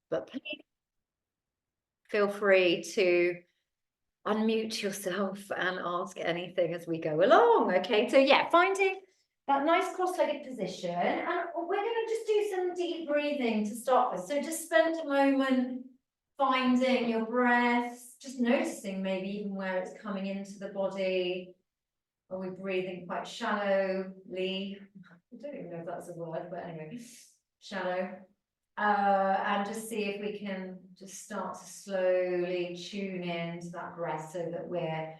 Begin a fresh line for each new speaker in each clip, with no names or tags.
But please feel free to unmute yourself and ask anything as we go along. Okay, so yeah, finding that nice cross-legged position, and we're going to just do some deep breathing to start with. So just spend a moment finding your breath, just noticing maybe even where it's coming into the body. Are we breathing quite shallowly? I don't even know if that's a word, but anyway, shallow. And just see if we can just start to slowly tune into that breath so that we're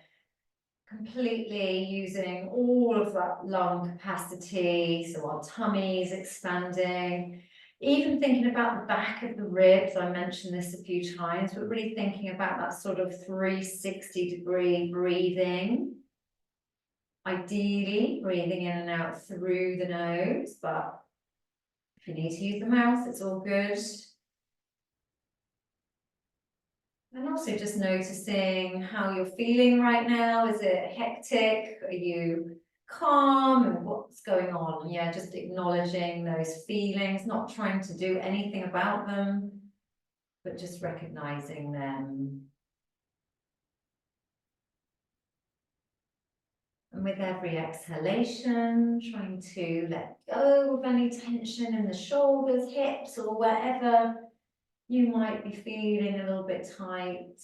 completely using all of that lung capacity, so our tummy's expanding. Even thinking about the back of the ribs, I mentioned this a few times, but really thinking about that sort of 360-degree breathing. Ideally, breathing in and out through the nose, but if you need to use the mouth, it's all good. And also just noticing how you're feeling right now. Is it hectic? Are you calm? And what's going on? Yeah, just acknowledging those feelings, not trying to do anything about them, but just recognizing them. And with every exhalation, trying to let go of any tension in the shoulders, hips, or wherever you might be feeling a little bit tight.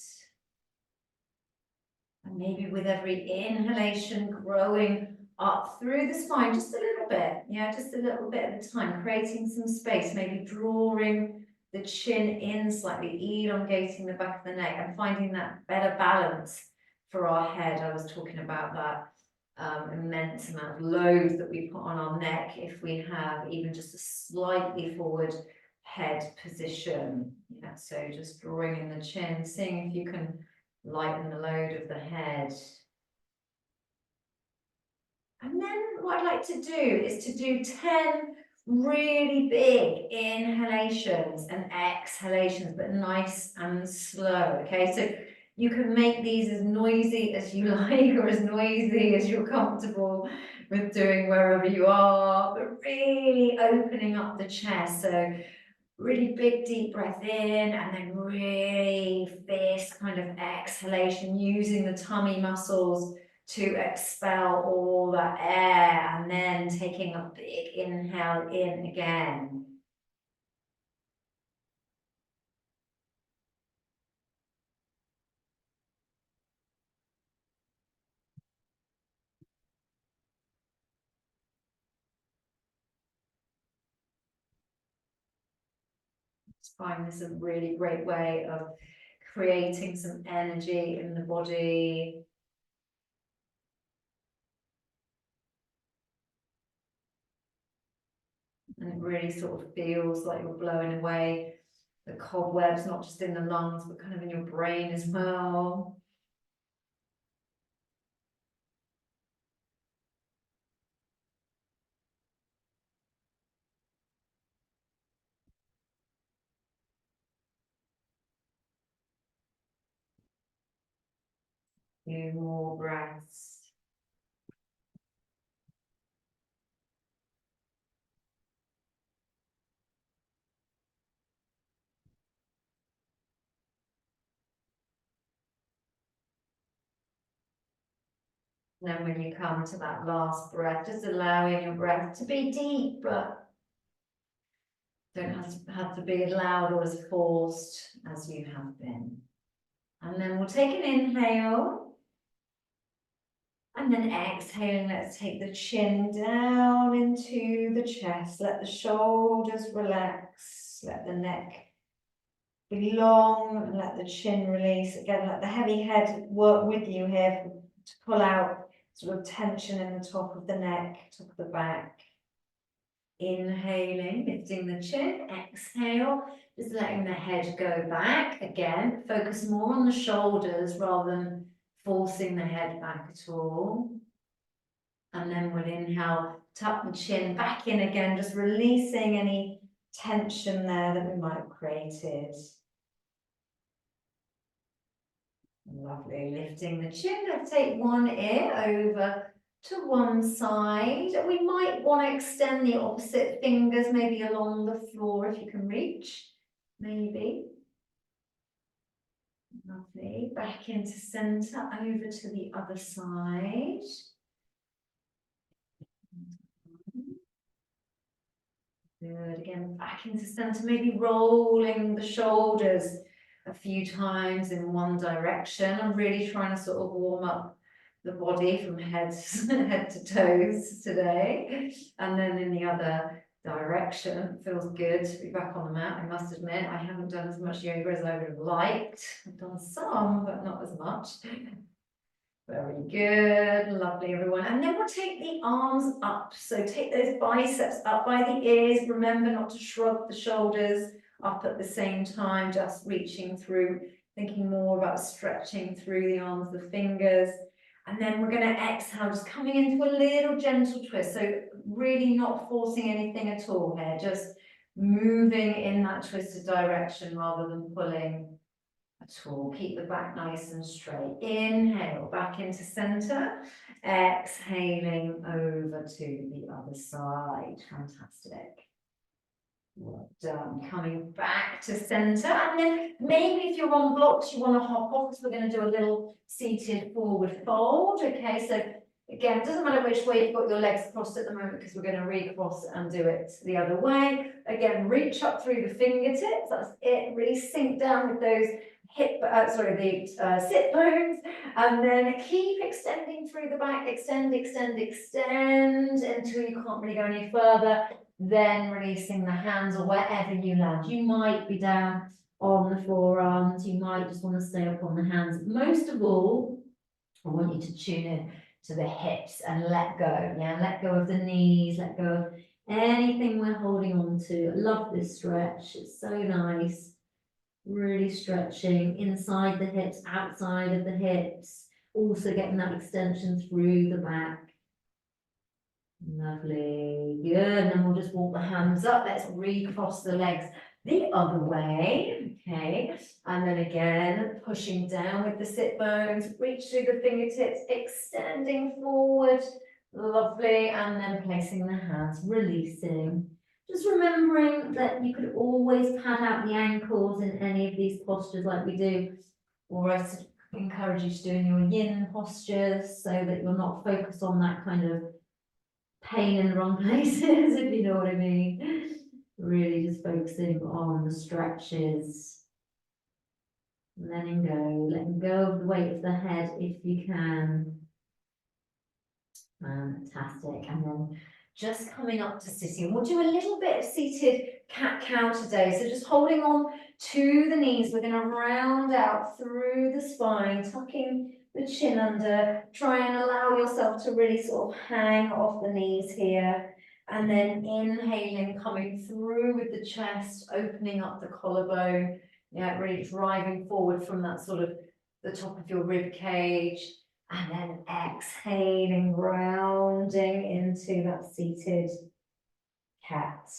And maybe with every inhalation, growing up through the spine, just a little bit. Yeah, just a little bit at a time, creating some space, maybe drawing the chin in slightly, elongating the back of the neck and finding that better balance for our head. I was talking about that immense amount of load that we put on our neck if we have even just a slightly forward head position. Yeah, so just drawing in the chin, seeing if you can lighten the load of the head. And then what I'd like to do is to do 10 really big inhalations and exhalations, but nice and slow. Okay, so you can make these as noisy as you like, or as noisy as you're comfortable with doing wherever you are, but really opening up the chest. So really big deep breath in, and then really fierce kind of exhalation, using the tummy muscles to expel all that air, and then taking a big inhale in again. I find this a really great way of creating some energy in the body. And it really sort of feels like you're blowing away the cobwebs, not just in the lungs, but kind of in your brain as well. Few more breaths. And then when you come to that last breath, just allowing your breath to be deep, but don't have to be as loud or as forced as you have been. And then we'll take an inhale. And then exhaling, let's take the chin down into the chest. Let the shoulders relax. Let the neck be long and let the chin release. Again, let the heavy head work with you here to pull out sort of tension in the top of the neck, top of the back. Inhaling, lifting the chin, exhale, just letting the head go back. Again, focus more on the shoulders rather than forcing the head back at all. And then we'll inhale, tuck the chin back in again, just releasing any tension there that we might have created. Lovely, lifting the chin. Let's take one ear over to one side. We might want to extend the opposite fingers maybe along the floor if you can reach. maybe. Lovely. Back into center, over to the other side. Good. Again, back into center, maybe rolling the shoulders a few times in one direction. I'm really trying to sort of warm up the body from head to toes today. And then in the other direction, feels good to be back on the mat. I must admit, I haven't done as much yoga as I would have liked. I've done some, but not as much. Very good, lovely everyone. And then we'll take the arms up. So take those biceps up by the ears. Remember not to shrug the shoulders up at the same time, just reaching through, thinking more about stretching through the arms, the fingers. And then we're going to exhale, just coming into a little gentle twist. So really not forcing anything at all here, just moving in that twisted direction rather than pulling at all. Keep the back nice and straight. Inhale, back into center. Exhaling over to the other side. Fantastic. Well done. Coming back to center. And then maybe if you're on blocks, you want to hop off. So we're going to do a little seated forward fold. Okay, so again, it doesn't matter which way you've got your legs crossed at the moment because we're going to recross and do it the other way. Again, reach up through the fingertips. That's it. Really sink down with those sit bones, and then keep extending through the back, extend until you can't really go any further, then releasing the hands or wherever you land. You might be down on the forearms, you might just want to stay up on the hands. Most of all, I want you to tune in to the hips and let go. Yeah, let go of the knees, let go of anything we're holding on to. I love this stretch, it's so nice. Really stretching inside the hips, outside of the hips, also getting that extension through the back. Lovely, good. And then we'll just walk the hands up. Let's recross the legs the other way. Okay, and then again, pushing down with the sit bones, reach through the fingertips, extending forward. Lovely, and then placing the hands, releasing. Just remembering that you could always pad out the ankles in any of these postures like we do, or I encourage you to do in your yin postures so that you're not focused on that kind of pain in the wrong places, if you know what I mean. Really just focusing on the stretches. Letting go of the weight of the head if you can. Fantastic. And then just coming up to sitting. We'll do a little bit of seated cat-cow today. So just holding on to the knees. We're going to round out through the spine, tucking the chin under. Try and allow yourself to really sort of hang off the knees here. And then inhaling, coming through with the chest, opening up the collarbone. Yeah, really driving forward from that sort of the top of your rib cage. And then exhaling, rounding into that seated cat.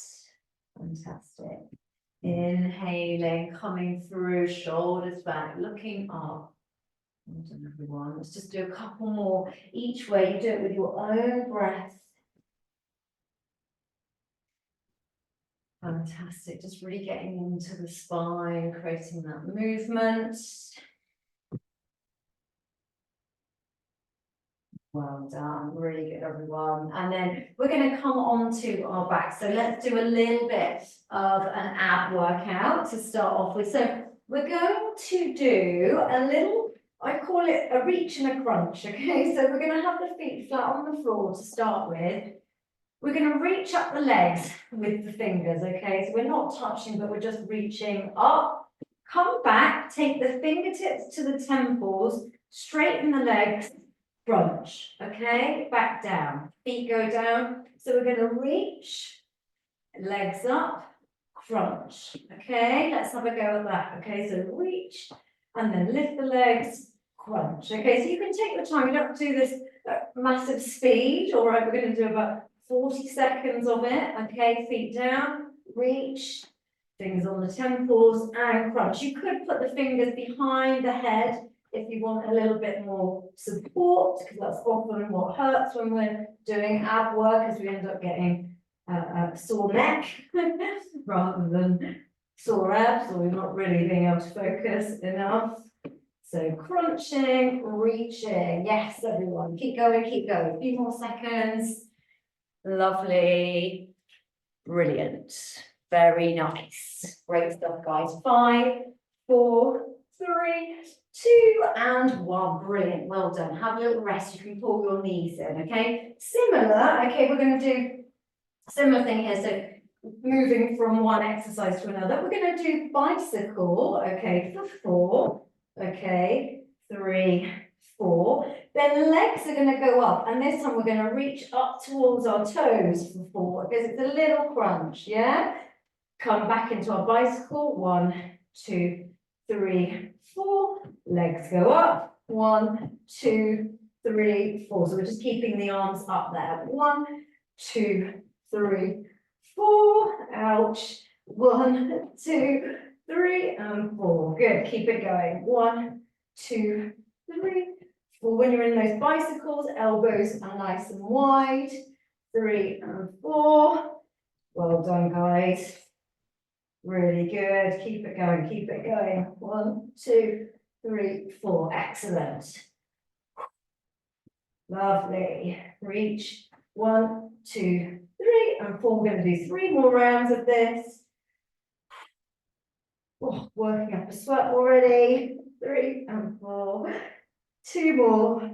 Fantastic. Inhaling, coming through, shoulders back, looking up. Well done, everyone. Let's just do a couple more each way. You do it with your own breath. Fantastic. Just really getting into the spine, creating that movement. Well done, really good everyone. And then we're going to come on to our back. So let's do a little bit of an ab workout to start off with. So we're going to do a little, I call it a reach and a crunch, okay? So we're going to have the feet flat on the floor to start with. We're going to reach up the legs with the fingers, okay? So we're not touching, but we're just reaching up. Come back, take the fingertips to the temples, straighten the legs, crunch, okay? Back down, feet go down. So we're going to reach, legs up, crunch, okay? Let's have a go at that, okay? So reach, and then lift the legs, crunch, okay? So you can take your time, you don't have to do this at massive speed, all right? We're going to do about 40 seconds of it, okay? Feet down, reach, fingers on the temples, and crunch. You could put the fingers behind the head if you want a little bit more support, because that's often what hurts when we're doing ab work, as we end up getting a sore neck rather than sore abs, or you're not really being able to focus enough. So crunching, reaching. Yes, everyone, keep going, keep going. A few more seconds. Lovely. Brilliant. Very nice. Great stuff, guys. 5, 4, 3, 2, and 1. Brilliant. Well done. Have a little rest. You can pull your knees in, okay? Similar, okay, we're going to do a similar thing here. So moving from one exercise to another, we're going to do bicycle, okay, for 4, okay, 3, 4. Then legs are going to go up, and this time we're going to reach up towards our toes for 4, because it's a little crunch, yeah? Come back into our bicycle, 1, 2, 3, 4. Legs go up, 1, 2, 3, 4. So we're just keeping the arms up there. 1, 2, 3, 4. Ouch. 1, 2, 3, and 4. Good. Keep it going. 1, 2, 3, 4. When you're in those bicycles, elbows are nice and wide. 3 and 4. Well done, guys. Really good. Keep it going. Keep it going. 1, 2, 3, 4. Excellent. Lovely. Reach. 1, 2, 3, and 4. We're going to do 3 more rounds of this. Oh, working up a sweat already. 3 and 4. 2 more.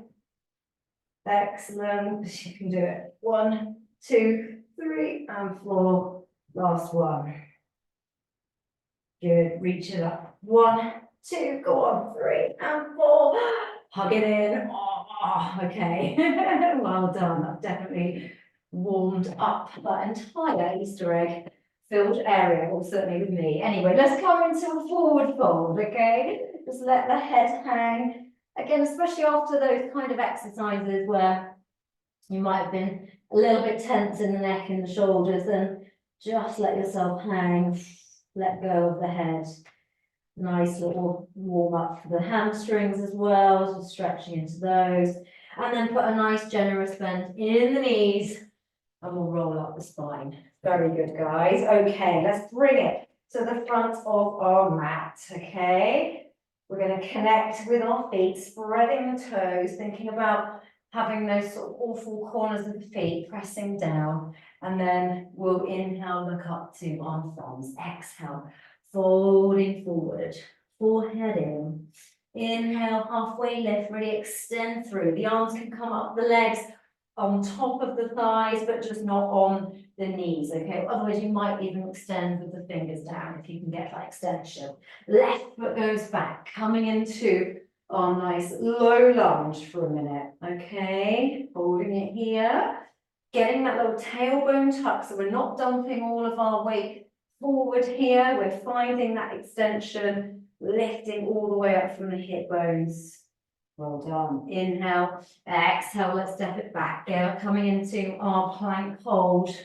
Excellent. You can do it. 1, 2, 3, and 4. Last one. Good. Reach it up. 1, 2. Go on. 3 and 4. Hug it in. Oh, okay. Well done. I've definitely warmed up that entire Easter egg filled area, or certainly with me. Anyway, let's come into a forward fold, okay? Just let the head hang. Again, especially after those kind of exercises where you might have been a little bit tense in the neck and the shoulders, and just let yourself hang, let go of the head. Nice little warm up for the hamstrings as well, so stretching into those. And then put a nice generous bend in the knees, and we'll roll up the spine. Very good, guys. Okay, let's bring it to the front of our mat, okay? We're going to connect with our feet, spreading the toes, thinking about having those sort of awful corners of the feet pressing down. And then we'll inhale, look up to our thumbs. Exhale, folding forward, forehead in. Inhale, halfway lift, really extend through. The arms can come up the legs, on top of the thighs, but just not on the knees, okay? Otherwise, you might even extend with the fingers down if you can get that extension. Left foot goes back, coming into our nice low lunge for a minute, okay? Holding it here, getting that little tailbone tuck, so we're not dumping all of our weight forward here. We're finding that extension, lifting all the way up from the hip bones. Well done. Inhale, exhale, let's step it back. Coming into our plank hold,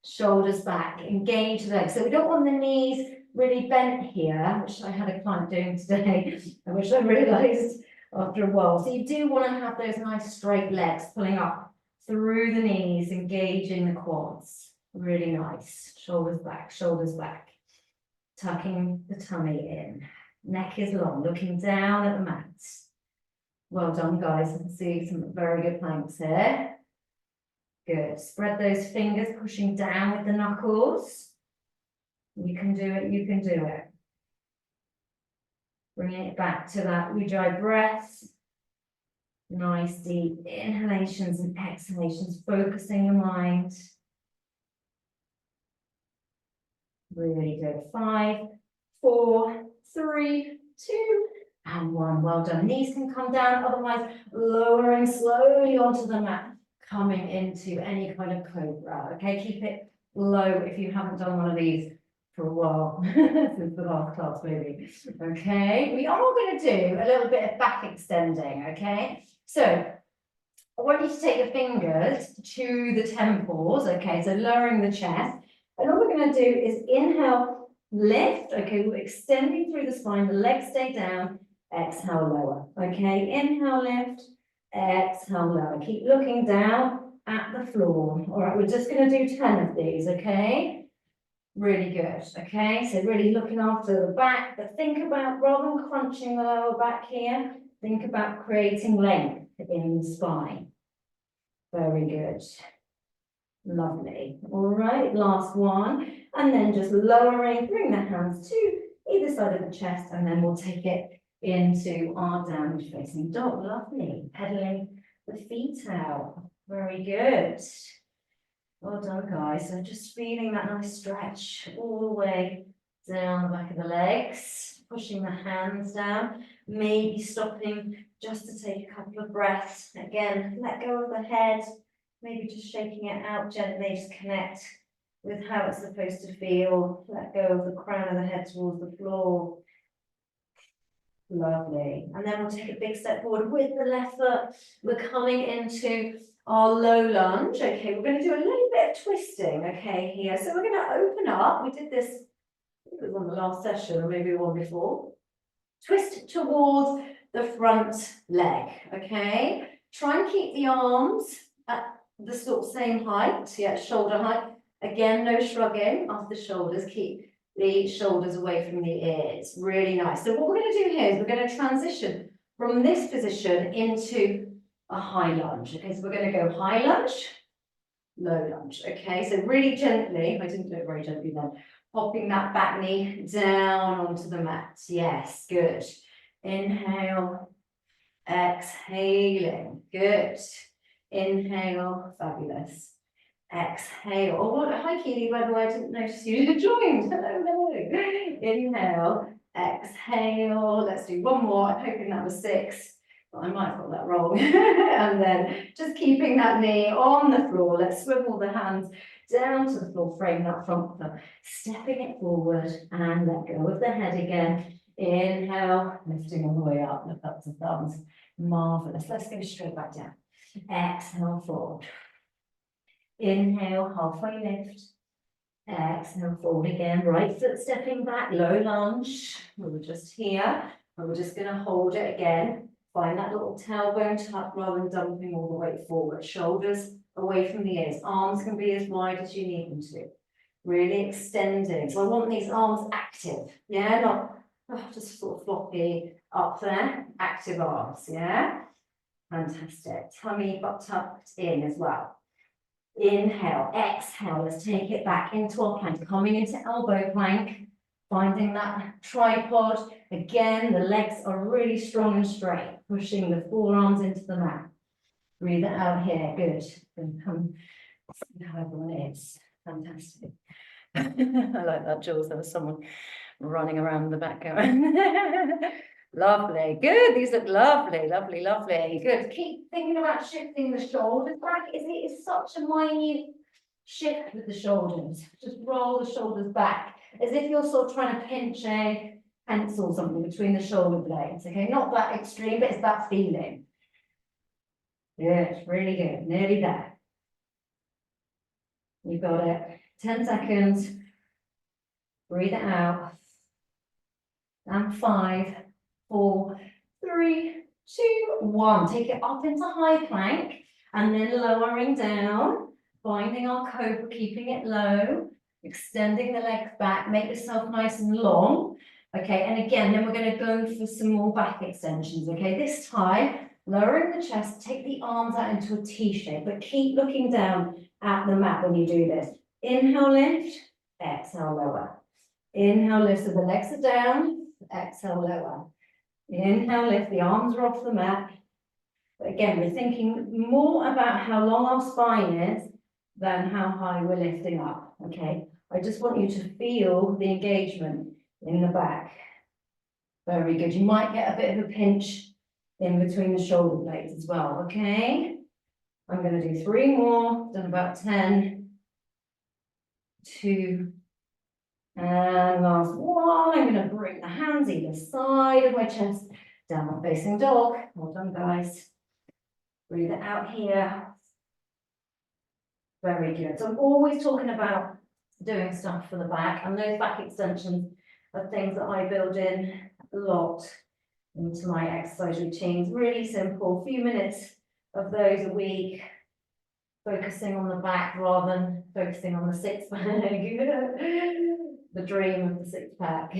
shoulders back, engage the legs. So we don't want the knees really bent here, which I had a client doing today, which I realised after a while. So you do want to have those nice straight legs pulling up through the knees, engaging the quads. Really nice. Shoulders back. Tucking the tummy in. Neck is long, looking down at the mat. Well done, guys. I can see some very good planks here. Good. Spread those fingers, pushing down with the knuckles. You can do it, you can do it. Bringing it back to that Ujjayi breath. Nice deep inhalations and exhalations, focusing your mind. Really good. 5, 4, 3, 2, and 1. Well done. Knees can come down, otherwise lowering slowly onto the mat, coming into any kind of cobra. Okay, keep it low if you haven't done one of these for a while, since the last class maybe. Okay, we are going to do a little bit of back extending, okay? So I want you to take your fingers to the temples, okay, so lowering the chest. And all we're going to do is inhale, lift, okay, we're extending through the spine, the legs stay down, exhale, lower, okay, inhale, lift, exhale, lower. Keep looking down at the floor. All right, we're just going to do 10 of these, okay? Really good, okay? So really looking after the back, but think about, rather than crunching the lower back here, think about creating length in the spine. Very good. Lovely. All right, last one. And then just lowering, bring the hands to either side of the chest, and then we'll take it into our downward facing dog. Lovely. Pedaling the feet out. Very good. Well done, guys. So just feeling that nice stretch all the way down the back of the legs, pushing the hands down, maybe stopping just to take a couple of breaths. Again, let go of the head, maybe just shaking it out gently, just connect with how it's supposed to feel. Let go of the crown of the head towards the floor. Lovely. And then we'll take a big step forward with the left foot. We're coming into our low lunge. Okay, we're going to do a little bit of twisting, okay, here. So we're going to open up. We did this, I think it was on the last session, or maybe the one before. Twist towards the front leg, okay? Try and keep the arms at the sort of same height, yeah, shoulder height. Again, no shrugging off the shoulders. Keep the shoulders away from the ears. Really nice. So what we're going to do here is we're going to transition from this position into a high lunge. Okay, so we're going to go high lunge, low lunge. Okay, so really gently, I didn't do it very gently then, popping that back knee down onto the mat. Yes, good. Inhale, exhaling. Good. Inhale, fabulous. Exhale. Oh, what a hi, Keely, by the way, I didn't notice you had joined. Hello, hello. Inhale, exhale. Let's do one more. I'm hoping that was 6, but I might have got that wrong. And then just keeping that knee on the floor. Let's swivel the hands down to the floor, frame that front foot, stepping it forward, and let go of the head again. Inhale, lifting all the way up, lift up to thumbs. Marvelous. Let's go straight back down. Exhale, forward. Inhale, halfway lift. Exhale, forward again. Right foot stepping back, low lunge. We're just here, and we're just going to hold it again. Find that little tailbone tuck rather than dumping all the way forward. Shoulders away from the ears. Arms can be as wide as you need them to. Really extending. So I want these arms active. Yeah, not just sort of floppy up there. Active arms. Yeah. Fantastic. Tummy butt tucked in as well. Inhale, exhale, let's take it back into our plank, coming into elbow plank, finding that tripod. Again, the legs are really strong and straight, pushing the forearms into the mat. Breathe it out here, good. And come, however it is, fantastic. I like that, Jules, there was someone running around the back going. Lovely, good, these look lovely, lovely, lovely, good. Keep thinking about shifting the shoulders back. It is such a minute shift with the shoulders. Just roll the shoulders back, as if you're sort of trying to pinch a pencil or something between the shoulder blades, okay? Not that extreme, but it's that feeling. Good, really good, nearly there. You got it. 10 seconds. Breathe it out. And 5, 4, 3, 2, 1. Take it up into high plank and then lowering down, finding our cobra, keeping it low, extending the legs back, make yourself nice and long. Okay, and again, then we're going to go for some more back extensions. Okay, this time, lowering the chest, take the arms out into a T shape, but keep looking down at the mat when you do this. Inhale, lift, exhale, lower. Inhale, lift, so the legs are down, exhale, lower. Inhale, lift, the arms are off the mat. But again, we're thinking more about how long our spine is than how high we're lifting up, okay? I just want you to feel the engagement in the back. Very good. You might get a bit of a pinch in between the shoulder blades as well, okay? I'm going to do 3 more, done about 10, 2, and last one. I'm going to bring the hands either side of my chest, downward facing dog. Well done, guys. Breathe it out here. Very good. So I'm always talking about doing stuff for the back, and those back extensions are things that I build in a lot into my exercise routines. Really simple, few minutes of those a week, focusing on the back rather than focusing on the six pack, the dream of the six pack.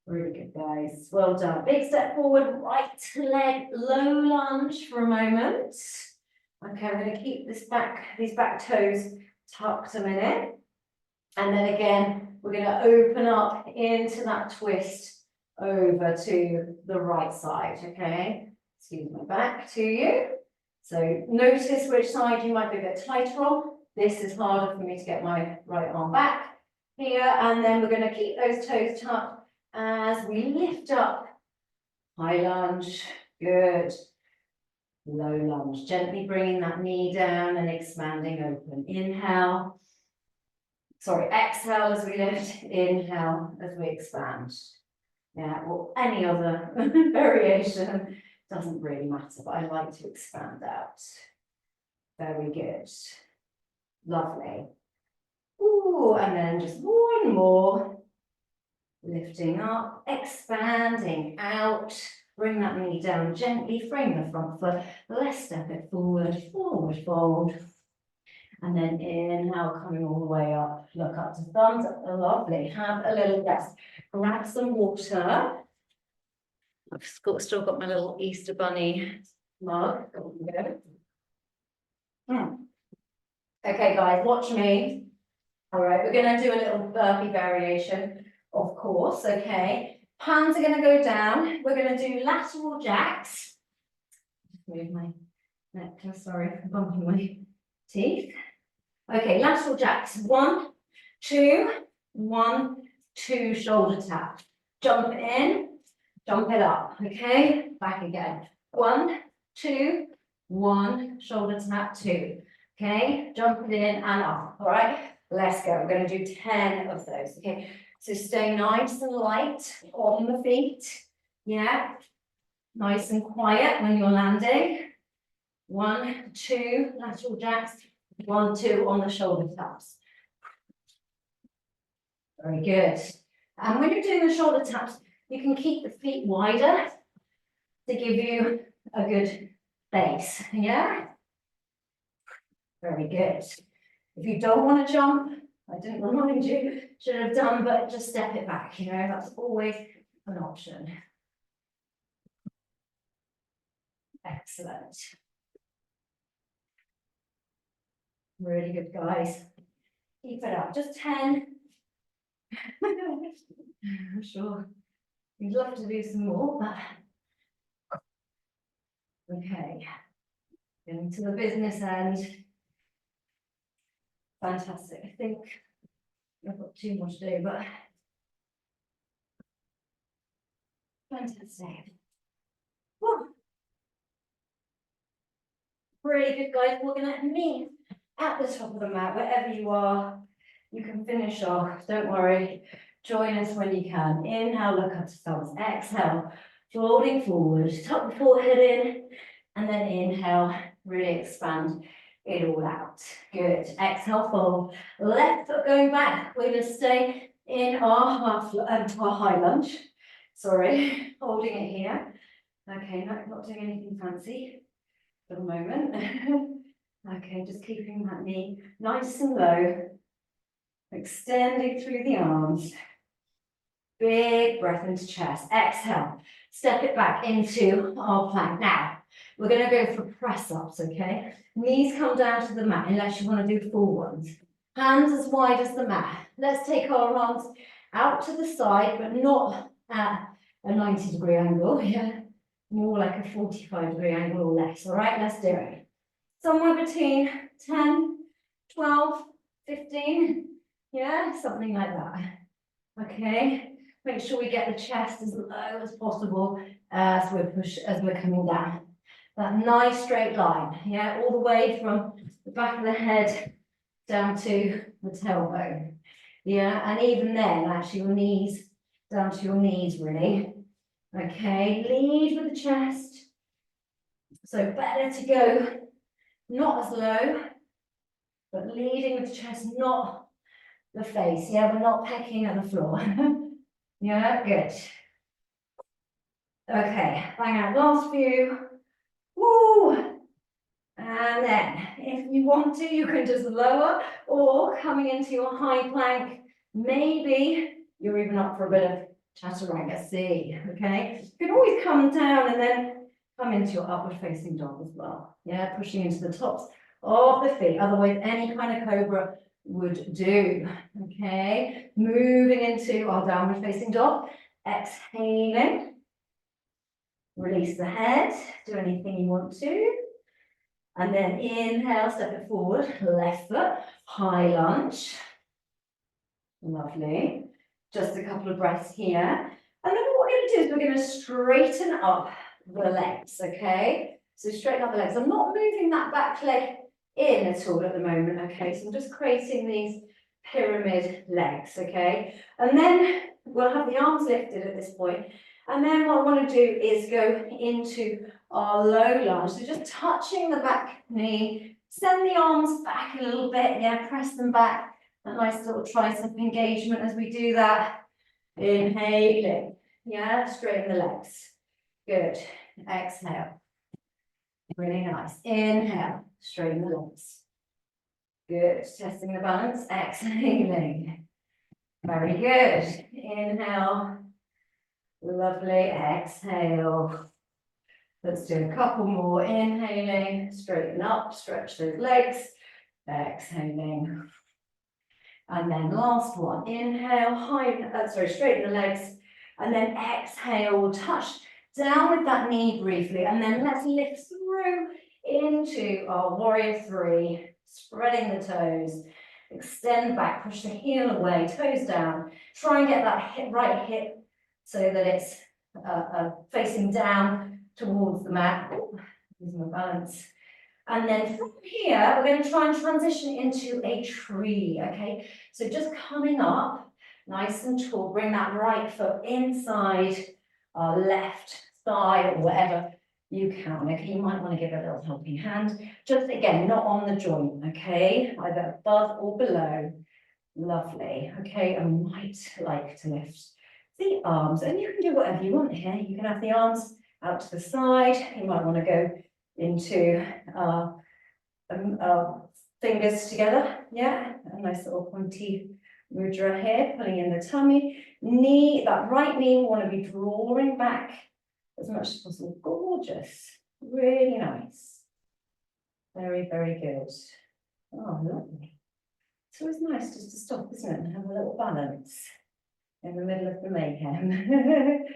Really good, guys. Well done. Big step forward, right leg, low lunge for a moment. Okay, I'm going to keep these back toes tucked a minute. And then again, we're going to open up into that twist over to the right side, okay? Excuse my back to you. So notice which side you might be a bit tighter on. This is harder for me to get my right arm back here. And then we're going to keep those toes tucked as we lift up. High lunge, good. Low lunge, gently bringing that knee down and expanding open. Inhale. Sorry, exhale as we lift. Inhale as we expand. Yeah, or any other variation. Doesn't really matter, but I like to expand out. Very good. Lovely. Ooh, and then just one more. Lifting up, expanding out. Bring that knee down gently, frame the front foot. Let's step it forward, forward fold. And then inhale, coming all the way up. Look up to thumbs. Lovely. Have a little rest. Grab some water. I've still got my little Easter bunny mug. Okay, guys, watch me. All right, we're going to do a little burpee variation, of course, okay. Hands are going to go down. We're going to do lateral jacks. Just move my necklace, sorry, I'm bumping my teeth. Okay, lateral jacks. 1, 2, 1, 2, shoulder tap. Jump in, jump it up, okay? Back again. 1, 2, 1, shoulder tap, 2. Okay, jump it in and up, all right? Let's go. We're going to do 10 of those, okay? So stay nice and light on the feet, yeah? Nice and quiet when you're landing. 1, 2, lateral jacks. 1, 2 on the shoulder taps. Very good. And when you're doing the shoulder taps, you can keep the feet wider to give you a good base, yeah? Very good. If you don't want to jump, I didn't remind you, should have done, but just step it back, you know, that's always an option. Excellent. Really good, guys. Keep it up, just 10. I'm sure we'd love to do some more, but okay. Getting to the business end. Fantastic. I think I've got too much to do, but fantastic. Whew. Really good, guys. We're going to meet at the top of the mat, wherever you are. You can finish off. Don't worry. Join us when you can. Inhale, look up to thumbs. Exhale, folding forward. Tuck the forehead in, and then inhale. Really expand it all out. Good. Exhale, fold. Left foot going back. We're going to stay in our high lunge. Sorry, holding it here. Okay, not doing anything fancy for the moment. Okay, just keeping that knee nice and low. Extending through the arms. Big breath into chest. Exhale. Step it back into our plank. Now, we're going to go for press-ups, okay? Knees come down to the mat unless you want to do full ones. Hands as wide as the mat. Let's take our arms out to the side, but not at a 90-degree angle. Yeah, more like a 45-degree angle or less. All right, let's do it. Somewhere between 10, 12, 15. Yeah, something like that. Okay. Make sure we get the chest as low as possible as we're coming down. That nice straight line, yeah, all the way from the back of the head down to the tailbone. Yeah, and even then, actually your knees, down to your knees really. Okay, lead with the chest. So better to go not as low, but leading with the chest, not the face. Yeah, we're not pecking at the floor. Yeah, good. Okay, bang out last few. Woo! And then, if you want to, you can just lower, or coming into your high plank, maybe you're even up for a bit of chaturanga C, okay? You can always come down and then come into your upward facing dog as well. Yeah, pushing into the tops of the feet. Otherwise, any kind of cobra would do, okay? Moving into our downward facing dog. Exhaling. Release the head. Do anything you want to. And then inhale, step it forward, left foot, high lunge. Lovely. Just a couple of breaths here. And then what we're going to do is we're going to straighten up the legs, okay? So straighten up the legs. I'm not moving that back leg in at all at the moment, okay? So I'm just creating these pyramid legs, okay? And then we'll have the arms lifted at this point. And then what I want to do is go into our low lunge. So just touching the back knee, send the arms back a little bit, yeah, press them back. A nice little tricep engagement as we do that. Inhaling, yeah, straighten the legs. Good. Exhale. Really nice. Inhale, straighten the legs. Good. Testing the balance. Exhaling. Very good. Inhale. Lovely. Exhale. Let's do a couple more. Inhaling, straighten up, stretch those legs. Exhaling. And then last one, inhale, straighten the legs. And then exhale, we'll touch down with that knee briefly. And then let's lift through into our warrior three, spreading the toes. Extend back, push the heel away, toes down. Try and get that right hip so that it's facing down towards the mat. Losing my balance. And then from here, we're going to try and transition into a tree, okay? So just coming up, nice and tall, bring that right foot inside our left thigh or whatever you can, okay? You might want to give a little helping hand. Just again, not on the joint, okay? Either above or below. Lovely, okay? I might like to lift the arms, and you can do whatever you want here. You can have the arms out to the side. You might want to go into fingers together, yeah, a nice little pointy mudra here, pulling in the tummy. Knee, that right knee, we want to be drawing back as much as possible. Gorgeous, really nice. Very, very good. Oh, lovely. It's always nice just to stop, isn't it, and have a little balance in the middle of the mayhem.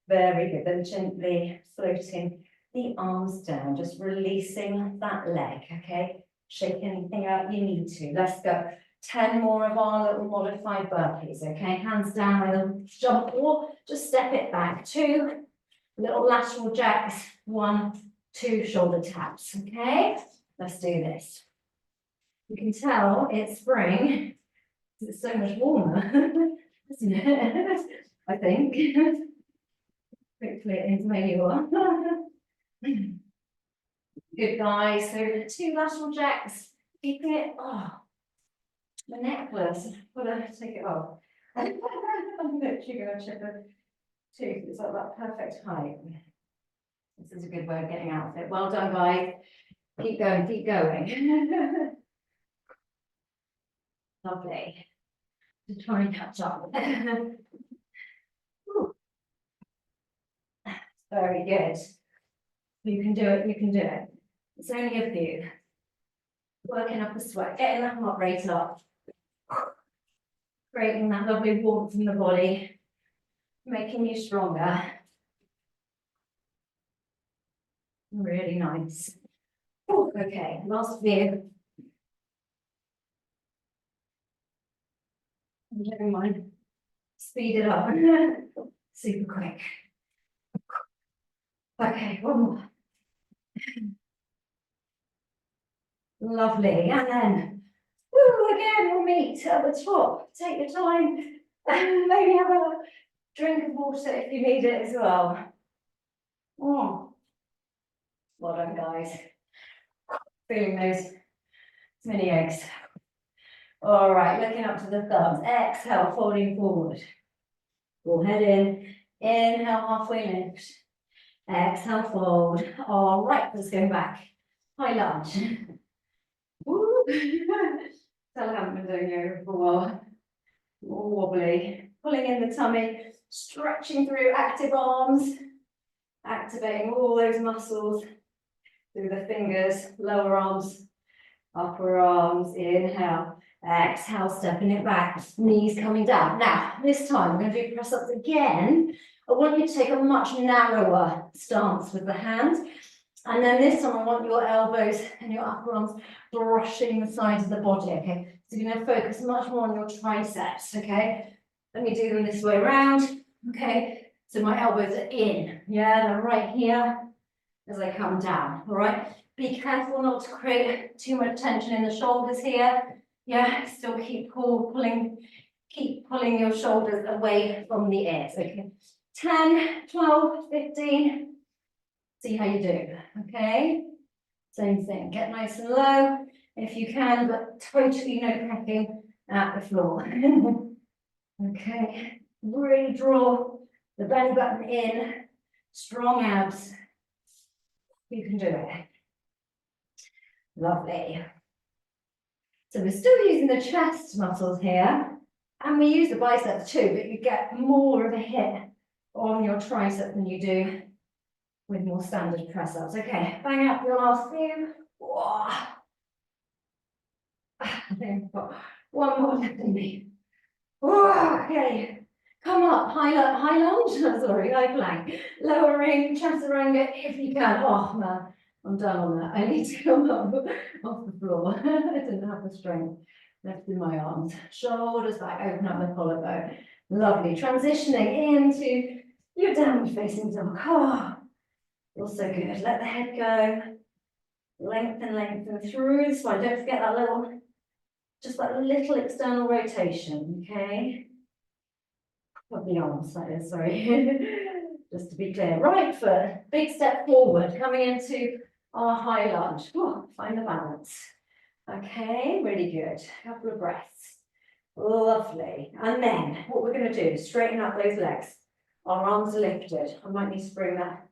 Very good. Then gently floating the arms down, just releasing that leg, okay? Shake anything out you need to. Let's go. 10 more of our little modified burpees, okay? Hands down, either jump or just step it back. 2 little lateral jacks, 1, 2 shoulder taps, okay? Let's do this. You can tell it's spring because it's so much warmer, isn't it? I think. Hopefully it is where you are. Good, guys. So 2 lateral jacks, keeping it. Oh, my necklace. I've got to take it off. I'm literally going to check the tooth. It's at that perfect height. This is a good way of getting out of it. Well done, guys. Keep going, keep going. Lovely. To try and catch up. Very good. You can do it, you can do it. It's only a few. Working up the sweat, getting that heart rate up. Creating that lovely warmth in the body. Making you stronger. Really nice. Oh, okay, last few. Never mind. Speed it up. Super quick. Okay, one more. Lovely. And then, again, we'll meet at the top. Take your time. Maybe have a drink of water if you need it as well. Oh, well done, guys. Feeling those mini eggs. All right, looking up to the thumbs. Exhale, folding forward. Pull head in. Inhale, halfway lift. Exhale, fold. All right, let's go back. high lunge. Woo. Still haven't been doing yoga for a while. More wobbly. Pulling in the tummy, stretching through active arms, activating all those muscles through the fingers, lower arms, upper arms. Inhale, exhale, stepping it back, knees coming down. Now, this time we're going to do press-ups again. I want you to take a much narrower stance with the hands. And then this time I want your elbows and your upper arms brushing the sides of the body, okay? So you're going to focus much more on your triceps, okay? Let me do them this way around, okay? So my elbows are in, yeah, they're right here as I come down, all right? Be careful not to create too much tension in the shoulders here. Yeah, still keep pulling your shoulders away from the ears, okay? 10, 12, 15. See how you do, okay? Same thing, get nice and low if you can, but totally no pecking at the floor. Okay, really draw the belly button in, strong abs. You can do it. Lovely. So we're still using the chest muscles here, and we use the biceps too, but you get more of a hit on your tricep than you do with more standard press-ups. Okay, bang out your last few. Whoa. I think I've got one more left in me. Whoa, okay, come up, high lunge, sorry, high plank. Lowering chaturanga if you can. Oh man, I'm done on that. I need to come up off the floor. I didn't have the strength left in my arms. Shoulders back, open up the collarbone. Lovely, transitioning into your downward facing dog. Oh, also good. Let the head go. Lengthen through the spine. Don't forget that little, just that little external rotation, okay? Of the arms, that is, sorry. Just to be clear. Right foot, big step forward, coming into our high lunge. Oh, find the balance. Okay, really good. Couple of breaths. Lovely. And then what we're going to do is straighten up those legs. Our arms are lifted. I might need to bring that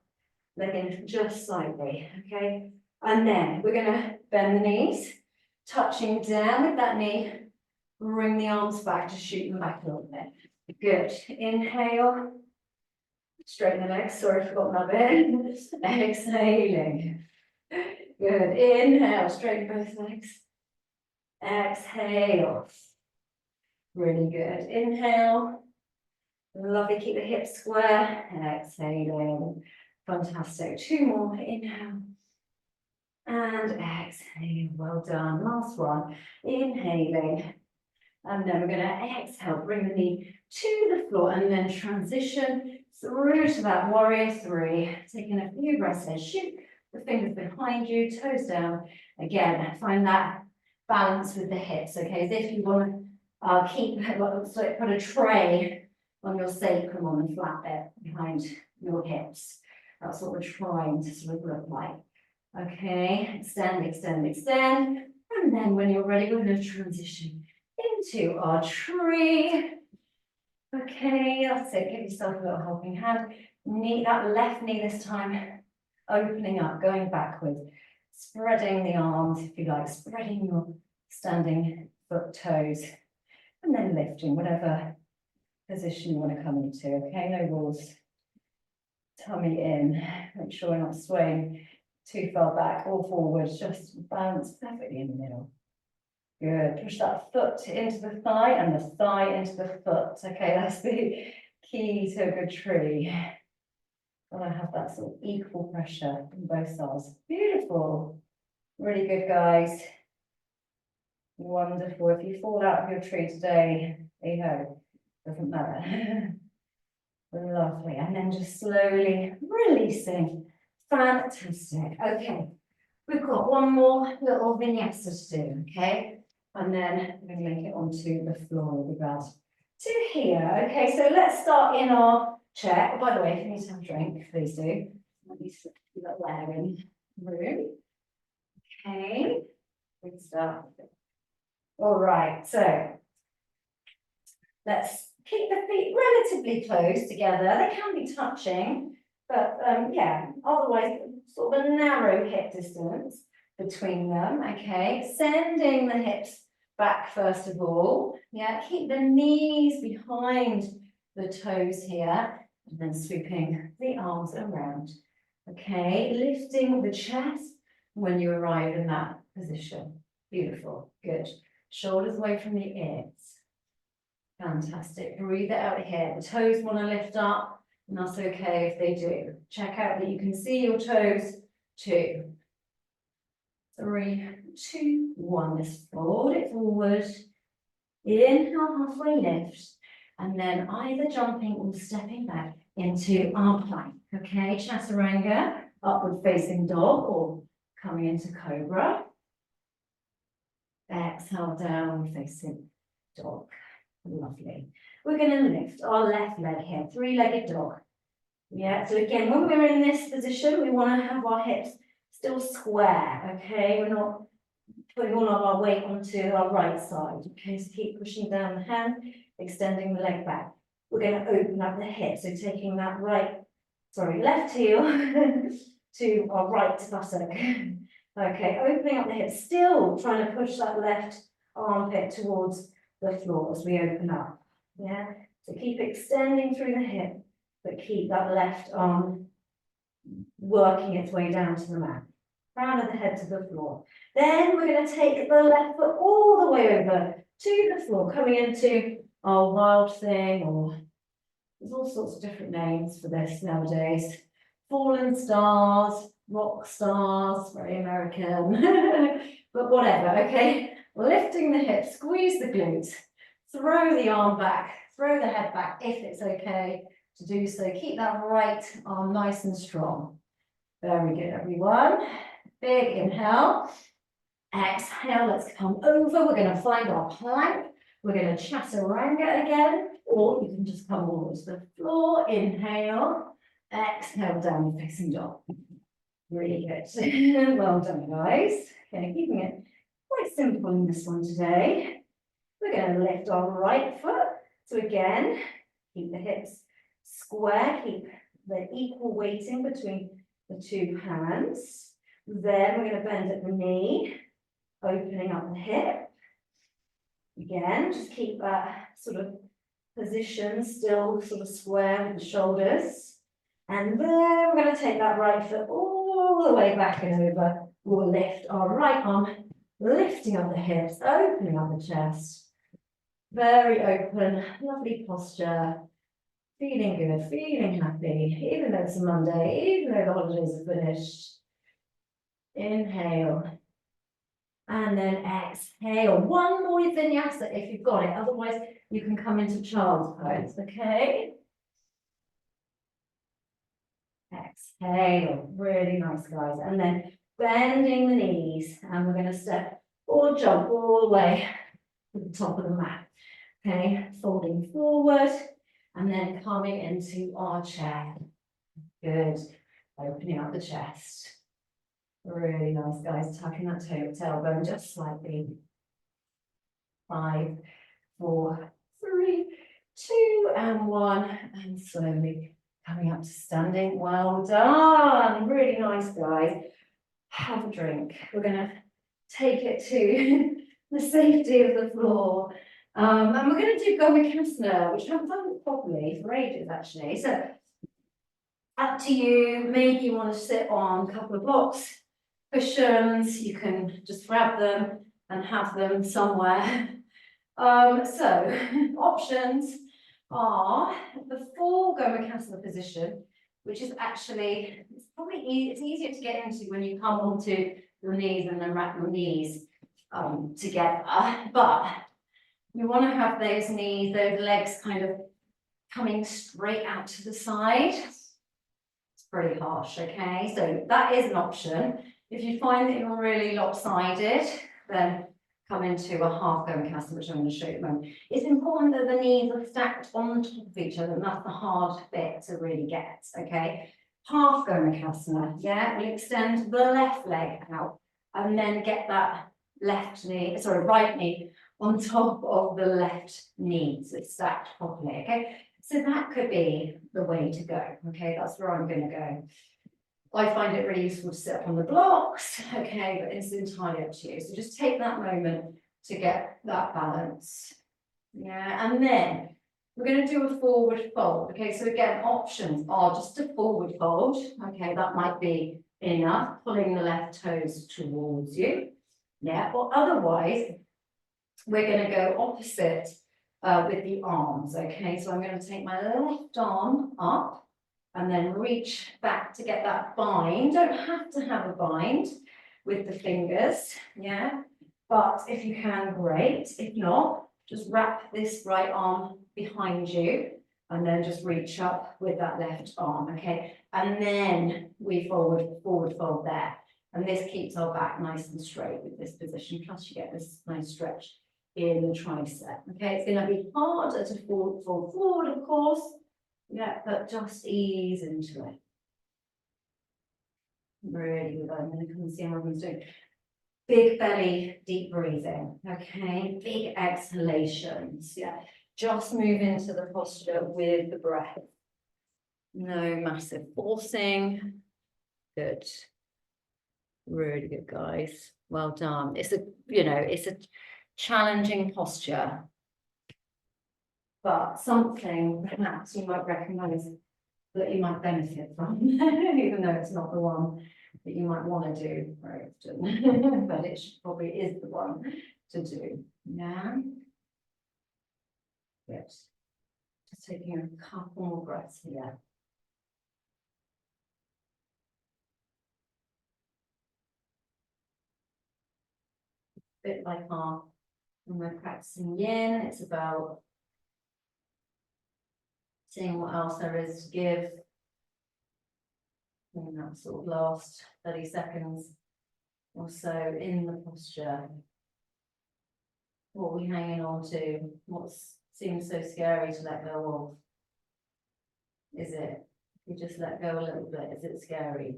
leg in just slightly, okay? And then we're going to bend the knees, touching down with that knee, bring the arms back to shoot them back a little bit. Good. Inhale, straighten the legs. Sorry, I forgot that bit. Exhaling. Good. Inhale, straighten both legs. Exhale. Really good. Inhale. Lovely. Keep the hips square. Exhaling. Fantastic. Two more. Inhale. And exhale. Well done. Last one. Inhaling. And then we're going to exhale. Bring the knee to the floor and then transition through to that warrior three. Taking a few breaths here. Shoot the fingers behind you, toes down. Again, find that balance with the hips, okay? As if you want to keep what looks like put a tray on your sacrum on the flat bit behind your hips. That's what we're trying to sort of look like. Okay, extend, extend, extend. And then when you're ready, we're going to transition into our tree. Okay, that's it. Give yourself a little helping hand. Knee, that left knee this time, opening up, going backwards, spreading the arms, if you like, spreading your standing foot toes, and then lifting, whatever position you want to come into. Okay, no rules. Tummy in. Make sure we're not swaying too far back or forward. Just balance perfectly in the middle. Good. Push that foot into the thigh and the thigh into the foot. Okay, that's the key to a good tree. Gotta have that sort of equal pressure on both sides. Beautiful. Really good, guys. Wonderful. If you fall out of your tree today, there you go. Doesn't matter. Lovely. And then just slowly releasing. Fantastic. Okay. We've got one more little vignette to do, okay? And then we're going to make it onto the floor with regards to here. Okay, so let's start in our chair. Oh, by the way, if you need to have a drink, please do. Let me put that there in the room. Okay, good stuff. All right, so let's keep the feet relatively close together. They can be touching, but yeah, otherwise sort of a narrow hip distance between them, okay? Sending the hips back first of all. Yeah, keep the knees behind the toes here, and then sweeping the arms around. Okay, lifting the chest when you arrive in that position. Beautiful, good. Shoulders away from the ears. Fantastic. Breathe it out here. The toes want to lift up, and that's okay if they do. Check out that you can see your toes. 2, 3, 2, 1. Let's fold it forward. Inhale, halfway lift, and then either jumping or stepping back into our plank. Okay, chaturanga, upward facing dog, or coming into cobra. Exhale, down facing dog. Lovely. We're going to lift our left leg here, 3-legged dog. Yeah, so again, when we're in this position, we want to have our hips still square, okay? We're not putting all of our weight onto our right side, okay? So keep pushing down the hand, extending the leg back. We're going to open up the hip, so taking that left heel to our right buttock. Okay, opening up the hip, still trying to push that left armpit towards the floor as we open up. Yeah, so keep extending through the hip, but keep that left arm working its way down to the mat. Crown of the head to the floor. Then we're going to take the left foot all the way over to the floor, coming into our wild thing, or there's all sorts of different names for this nowadays. Fallen stars, rock stars, very American, but whatever, okay? Lifting the hips, squeeze the glutes, throw the arm back, throw the head back if it's okay to do so. Keep that right arm nice and strong. Very good, everyone. Big inhale. Exhale, let's come over. We're going to find our plank. We're going to chaturanga again, or you can just come all the way to the floor. Inhale. Exhale, down facing dog. Really good. Well done, guys. Okay, keeping it quite simple in this one today. We're going to lift our right foot. So again, keep the hips square, keep the equal weighting between the two hands. Then we're going to bend at the knee, opening up the hip. Again, just keep that sort of position still sort of square with the shoulders. And then we're going to take that right foot all the way back and over. We'll lift our right arm, lifting up the hips, opening up the chest. Very open, lovely posture. Feeling good, feeling happy, even though it's a Monday, even though the holidays are finished. Inhale. And then exhale. One more vinyasa if you've got it. Otherwise, you can come into child's pose, okay? Exhale. Really nice, guys. And then bending the knees. And we're going to step or jump all the way to the top of the mat. Okay, folding forward. And then coming into our chair. Good. Opening up the chest. Really nice, guys. Tucking that tailbone just slightly. 5, 4, 3, 2, and 1. And slowly coming up to standing. Well done. Really nice, guys. Have a drink. We're going to take it to the safety of the floor. And we're going to do Gomukhasana, which I haven't done properly for ages, actually. So, up to you. Maybe you want to sit on a couple of blocks, cushions. You can just grab them and have them somewhere. So, options are the full Gomukhasana position, which is actually, it's easier to get into when you come onto your knees and then wrap your knees together. But we want to have those knees, those legs kind of coming straight out to the side. It's pretty harsh, okay? So that is an option. If you find that you're really lopsided, then come into a half Gomukhasana, which I'm going to show you in a moment. It's important that the knees are stacked on top of each other, and that's the hard bit to really get, okay? Half Gomukhasana, yeah? We'll extend the left leg out, and then get that right knee on top of the left knee, so it's stacked properly, okay? So that could be the way to go, okay? That's where I'm going to go. I find it really useful to sit up on the blocks, okay, but it's entirely up to you. So just take that moment to get that balance. Yeah, and then we're going to do a forward fold. Okay, so again, options are just a forward fold. Okay, that might be enough, pulling the left toes towards you. Yeah, or otherwise, we're going to go opposite with the arms. Okay, so I'm going to take my left arm up and then reach back to get that bind. Don't have to have a bind with the fingers, yeah, but if you can, great. If not, just wrap this right arm behind you and then just reach up with that left arm, okay? And then we forward fold there. And this keeps our back nice and straight with this position, plus you get this nice stretch in the tricep, okay? It's gonna be harder to fold forward, of course, yeah, but just ease into it. Really good. I'm going to come and see how everyone's doing. Big belly, deep breathing. Okay, big exhalations. Yeah, just move into the posture with the breath. No massive forcing. Good. Really good, guys. Well done. It's it's a challenging posture, but something perhaps you might recognize that you might benefit from, even though it's not the one that you might want to do very often, but it probably is the one to do. Yeah. Good. Just taking a couple more breaths here. A bit like when we're practicing yin, it's about seeing what else there is to give in that sort of last 30 seconds or so in the posture. What are we hanging on to? What seems so scary to let go of? Is it? If you just let go a little bit, is it scary?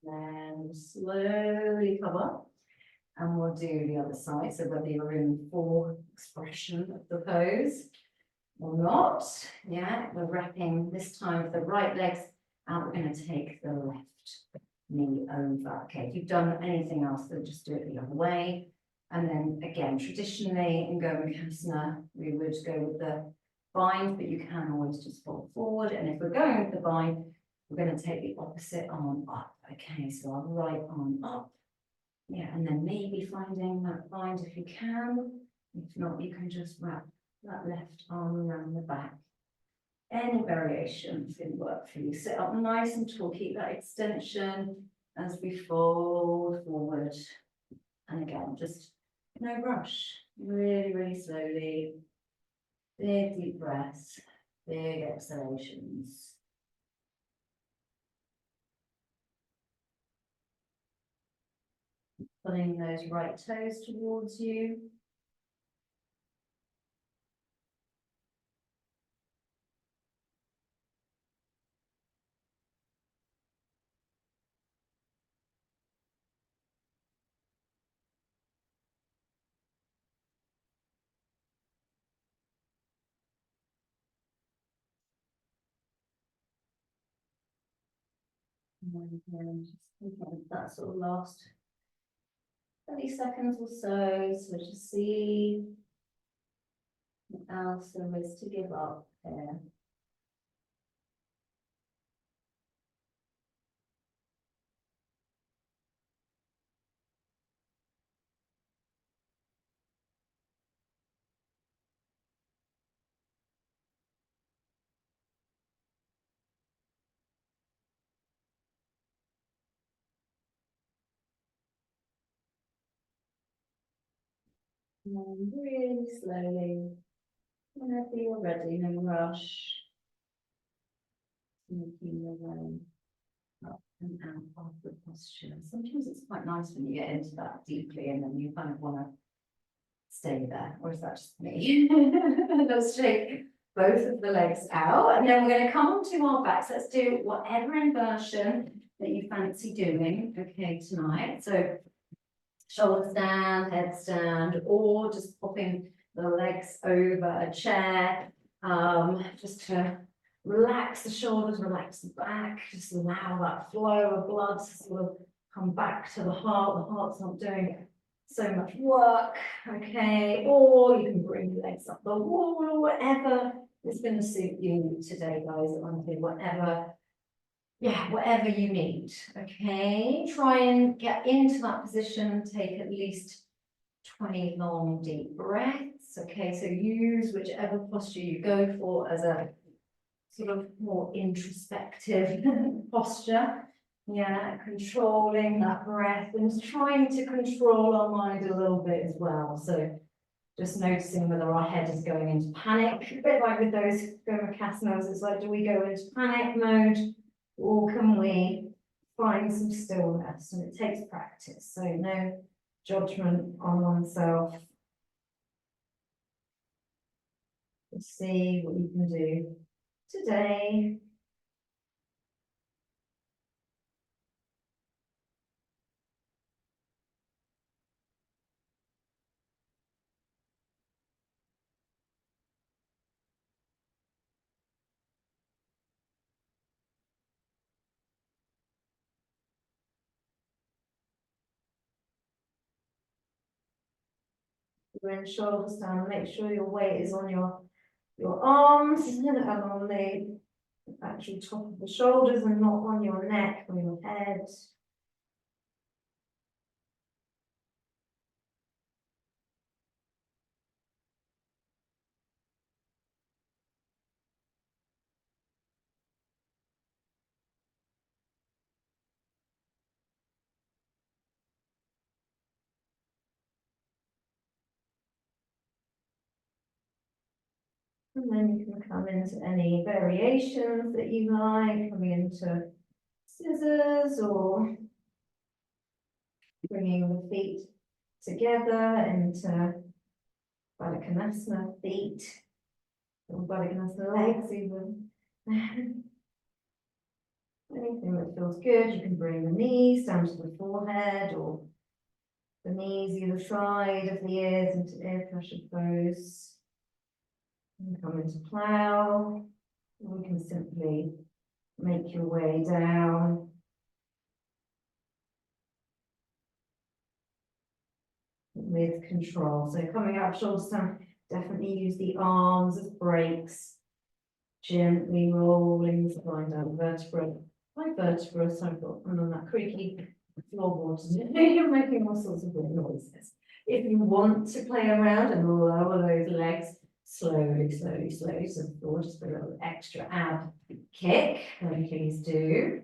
Then slowly come up. And we'll do the other side. So whether you're in full expression of the pose or not, yeah, we're wrapping this time with the right legs out. We're going to take the left knee over. Okay, if you've done anything else, then just do it the other way. And then again, traditionally in Gomukhasana, we would go with the bind, but you can always just fold forward. And if we're going with the bind, we're going to take the opposite arm up. Okay, so our right arm up. Yeah, and then maybe finding that bind if you can. If not, you can just wrap that left arm around the back. Any variation is going to work for you. Sit up nice and tall. Keep that extension as we fold forward. And again, just no rush. Really, really slowly. Big deep breaths. Big exhalations. Pulling those right toes towards you. And then just thinking that sort of last 30 seconds or so. So just see what else there is to give up here. And really slowly, whenever you're ready, no rush. Making your way up and out of the posture. Sometimes it's quite nice when you get into that deeply and then you kind of want to stay there, or is that just me? Let's shake both of the legs out, and then we're going to come onto our backs. Let's do whatever inversion that you fancy doing, okay, tonight. So shoulder stand, headstand, or just popping the legs over a chair, just to relax the shoulders, relax the back, just allow that flow of blood to sort of come back to the heart. The heart's not doing so much work, okay? Or you can bring your legs up the wall or whatever is going to suit you today, guys. Honestly, whatever, yeah, whatever you need, okay? Try and get into that position, take at least 20 long, deep breaths, okay? So use whichever posture you go for as a sort of more introspective posture. Yeah, controlling that breath and trying to control our mind a little bit as well. So just noticing whether our head is going into panic, a bit like with those Gomukhasnas, it's like, do we go into panic mode or can we find some stillness? And it takes practice, so no judgment on oneself. Just see what you can do today. Bring shoulders down, make sure your weight is on your arms and on the actual top of the shoulders and not on your neck or your head. And then you can come into any variations that you like, coming into scissors or bringing the feet together into Baddha Konasana feet, or Baddha Konasana legs even. Anything that feels good, you can bring the knees down to the forehead or the knees either side of the ears into ear pressure pose. And come into plow. We can simply make your way down. With control. So coming out of shoulder stand, definitely use the arms as brakes. Gently rolling the spine down vertebra by vertebra. So I've got on that creaky floorboard. You're making all sorts of weird noises. If you want to play around and lower those legs slowly, slowly, slowly, so for just a little extra ab kick, then please do.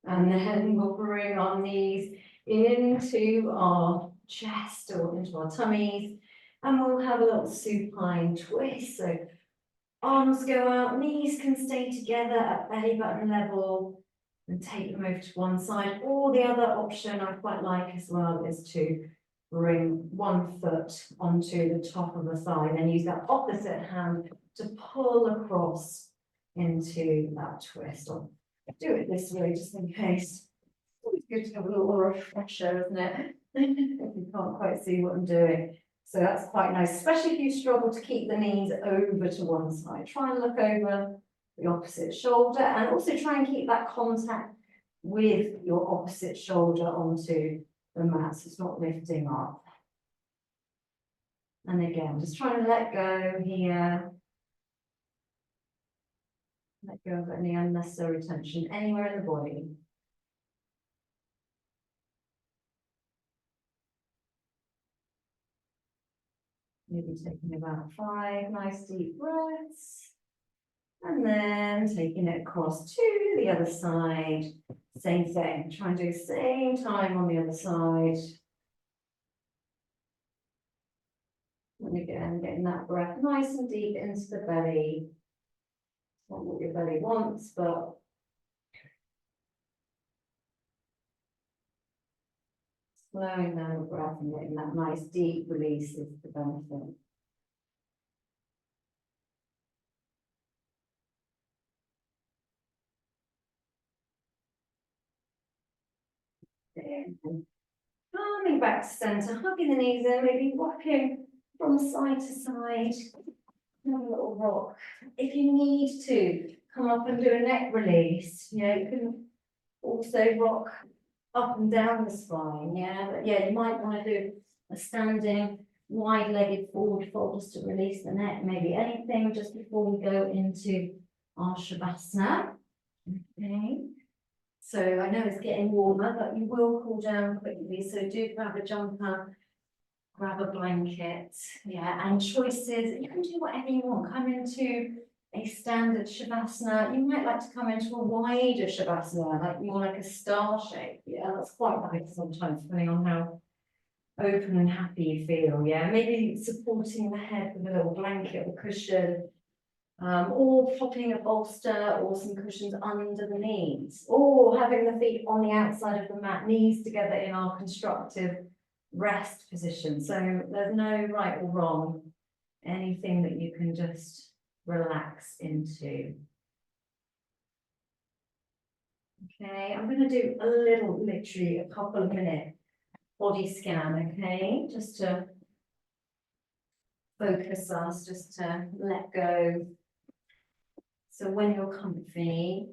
And then we'll bring our knees into our chest or into our tummies, and we'll have a little supine twist. So arms go out, knees can stay together at belly button level, and take them over to one side. Or the other option I quite like as well is to bring one foot onto the top of the thigh, and then use that opposite hand to pull across into that twist. I'll do it this way just in case. It's always good to have a little refresher, isn't it? If you can't quite see what I'm doing. So that's quite nice, especially if you struggle to keep the knees over to one side. Try and look over the opposite shoulder, and also try and keep that contact with your opposite shoulder onto the mat, so it's not lifting up. And again, just trying to let go here. Let go of any unnecessary tension anywhere in the body. Maybe taking about 5 nice deep breaths. And then taking it across to the other side. Same thing, try and do the same time on the other side. And again, getting that breath nice and deep into the belly. Not what your belly wants, but slowing down the breath and getting that nice deep release is the benefit. Coming back to centre, hugging the knees in, maybe rocking from side to side. Have a little rock. If you need to, come up and do a neck release. Yeah, you can also rock up and down the spine. Yeah, but yeah, you might want to do a standing wide-legged forward fold just to release the neck. Maybe anything just before we go into our Shavasana. Okay. So I know it's getting warmer, but you will cool down quickly. So do grab a jumper, grab a blanket. Yeah, and choices. You can do whatever you want. Come into a standard Shavasana. You might like to come into a wider Shavasana, like more like a star shape. Yeah, that's quite nice sometimes, depending on how open and happy you feel. Yeah, maybe supporting the head with a little blanket or cushion. Or popping a bolster or some cushions under the knees, or having the feet on the outside of the mat, knees together in our constructive rest position. So there's no right or wrong, anything that you can just relax into. Okay, I'm going to do a little, literally a couple of minute body scan, okay, just to focus us, just to let go. So when you're comfy,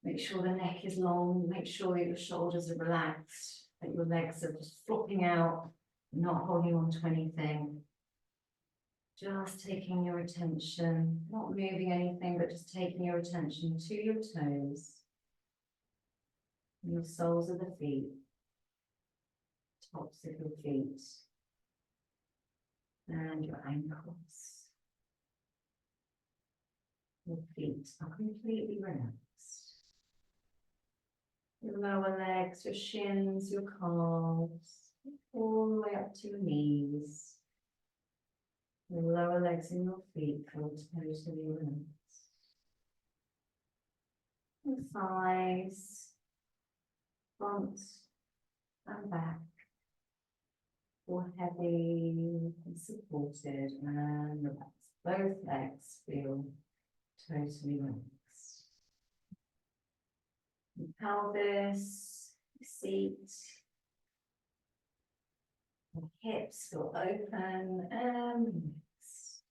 make sure the neck is long, make sure that your shoulders are relaxed, that your legs are just flopping out, not holding on to anything. Just taking your attention, not moving anything, but just taking your attention to your toes, your soles of the feet, tops of your feet, and your ankles. Your feet are completely relaxed. Your lower legs, your shins, your calves, all the way up to your knees. Your lower legs and your feet feel totally relaxed. Your thighs, front and back, all heavy and supported and relaxed. Both legs feel totally relaxed. Your pelvis, your seat, your hips feel open and relaxed.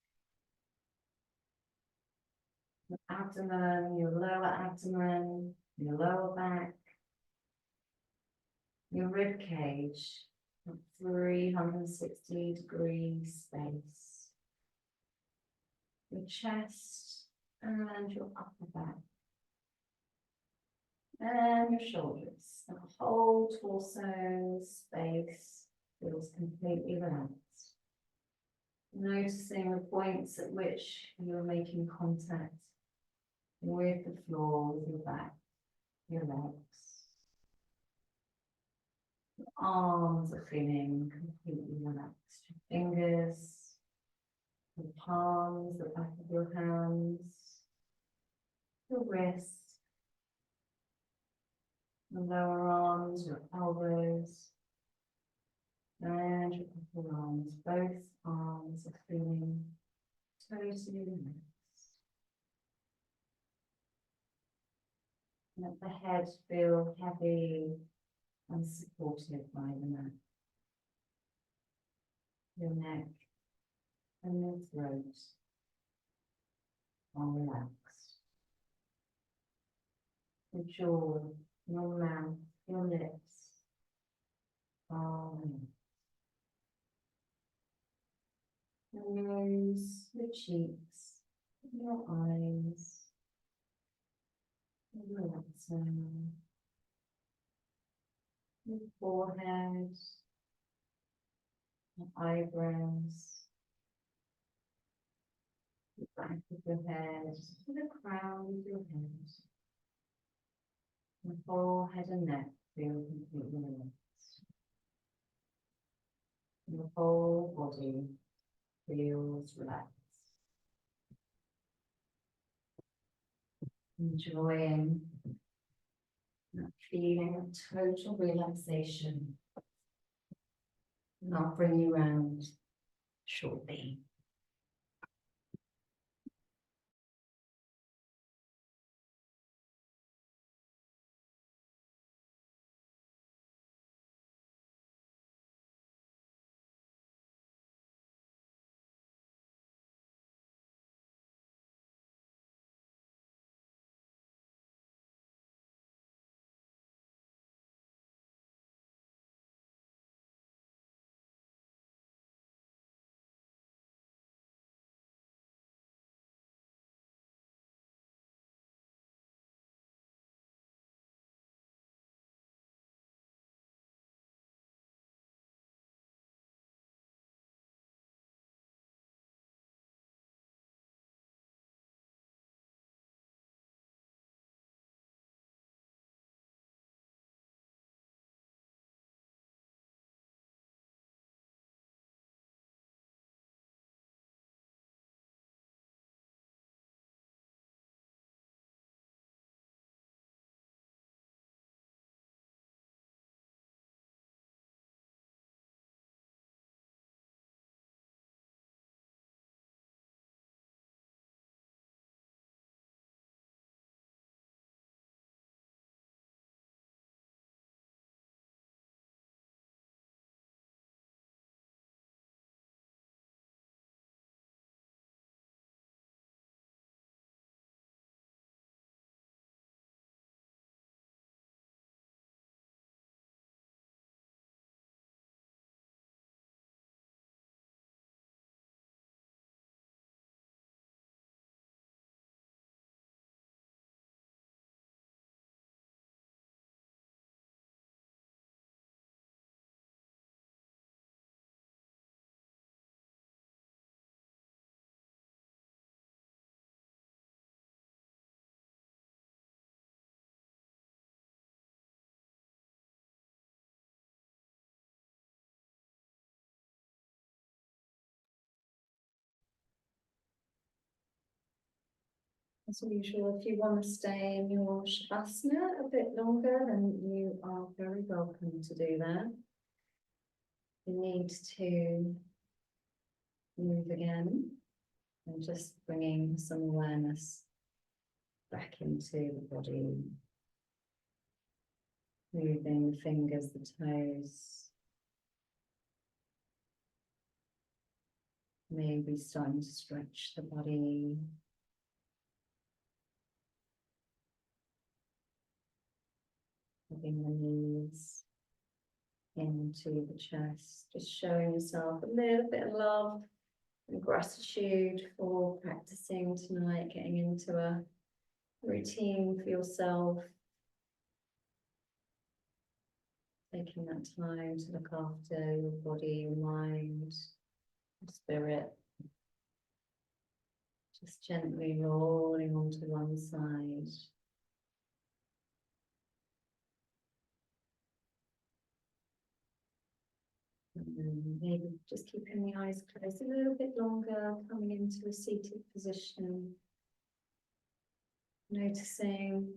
Your abdomen, your lower abdomen, your lower back, your rib cage, 360-degree space. Your chest and your upper back. And your shoulders. The whole torso space feels completely relaxed. Noticing the points at which you are making contact with the floor, with your back, your legs. Your arms are feeling completely relaxed. Your fingers, your palms, the back of your hands, your wrists, the lower arms, your elbows, and your upper arms. Both arms are feeling totally relaxed. Let the head feel heavy and supported by the mat. Your neck and your throat are relaxed. Your jaw, your mouth, your lips are relaxed. Your nose, your cheeks, your eyes, relaxing. Your forehead, your eyebrows, the back of your head, the crown of your head. Your whole head and neck feel completely relaxed. Your whole body feels relaxed. Enjoying that feeling of total relaxation. And I'll bring you round shortly. As usual, if you want to stay in your Shavasana a bit longer, then you are very welcome to do that. You need to move again and just bringing some awareness back into the body. Moving the fingers, the toes. Maybe starting to stretch the body. Moving the knees into the chest. Just showing yourself a little bit of love and gratitude for practicing tonight, getting into a routine for yourself. Taking that time to look after your body, your mind, your spirit. Just gently rolling onto one side. And then maybe just keeping the eyes closed a little bit longer, coming into a seated position. Noticing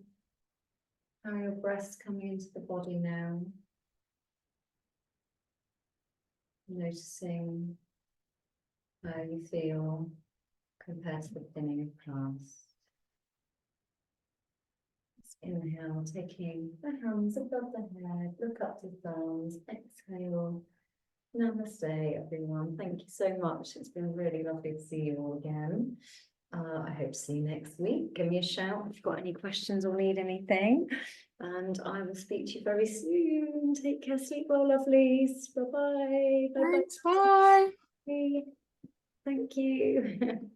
how your breath's coming into the body now. Noticing how you feel compared to the beginning of class. Let's inhale, taking the hands above the head, look up to the thumbs, exhale. Namaste, everyone. Thank you so much. It's been really lovely to see you all again. I hope to see you next week. Give me a shout if you've got any questions or need anything. And I will speak to you very soon. Take care, sleep well, lovelies. Bye-bye. Bye-bye.
Thanks, bye.
Thank you.